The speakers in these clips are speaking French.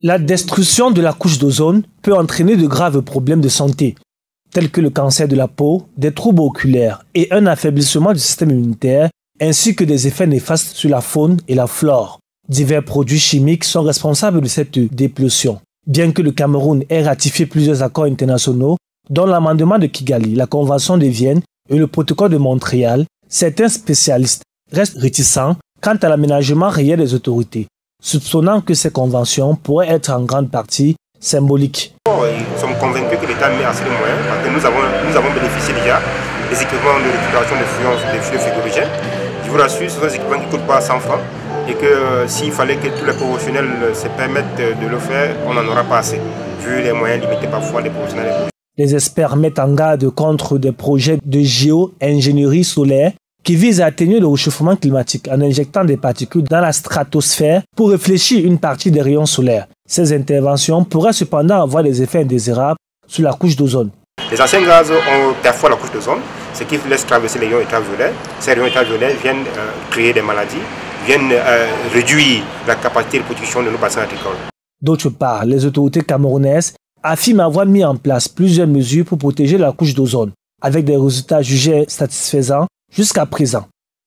La destruction de la couche d'ozone peut entraîner de graves problèmes de santé, tels que le cancer de la peau, des troubles oculaires et un affaiblissement du système immunitaire, ainsi que des effets néfastes sur la faune et la flore. Divers produits chimiques sont responsables de cette dépollution. Bien que le Cameroun ait ratifié plusieurs accords internationaux, dont l'amendement de Kigali, la Convention de Vienne et le protocole de Montréal, certains spécialistes restent réticents quant à l'aménagement réel des autorités, soupçonnant que ces conventions pourraient être en grande partie symboliques. Nous sommes convaincus que l'État met assez de moyens parce que nous avons bénéficié déjà des équipements de récupération des flux frigorigènes. Je vous rassure, ce sont des équipements qui ne coûtent pas 100 francs et que s'il fallait que tous les professionnels se permettent de le faire, on n'en aura pas assez, vu les moyens limités parfois des professionnels. Les experts mettent en garde contre des projets de géo-ingénierie solaire qui visent à atténuer le réchauffement climatique en injectant des particules dans la stratosphère pour réfléchir une partie des rayons solaires. Ces interventions pourraient cependant avoir des effets indésirables sur la couche d'ozone. Les anciens gaz ont parfois la couche d'ozone, ce qui laisse traverser les rayons ultraviolets. Ces rayons ultraviolets viennent créer des maladies, viennent réduire la capacité de production de nos bassins agricoles. D'autre part, les autorités camerounaises affirment avoir mis en place plusieurs mesures pour protéger la couche d'ozone, avec des résultats jugés satisfaisants jusqu'à présent.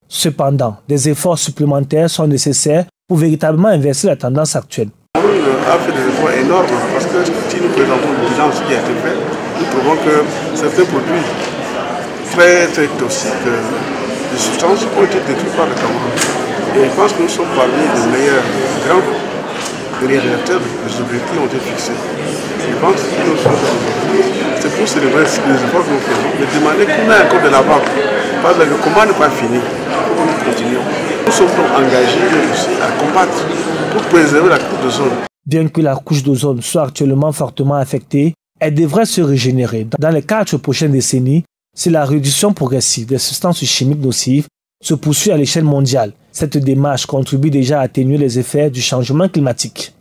Cependant, des efforts supplémentaires sont nécessaires pour véritablement inverser la tendance actuelle. Le Cameroun a fait des efforts énormes parce que si nous présentons le bilan de ce qui a été fait, nous trouvons que certains produits très toxiques, des substances ont été détruites par le Cameroun. Et je pense que nous sommes parmi les meilleurs grands réalisateurs des objectifs qui ont été fixés. Je pense que nous sommes c'est pour célébrer les efforts que nous faisons, mais demander qu'on ait encore de l'avant. Parce que comment ne pas finir, comment nous continuons. Nous sommes donc engagés aussi à combattre pour préserver la couche d'ozone. Bien que la couche d'ozone soit actuellement fortement affectée, elle devrait se régénérer dans les 4 prochaines décennies si la réduction progressive des substances chimiques nocives se poursuit à l'échelle mondiale. Cette démarche contribue déjà à atténuer les effets du changement climatique.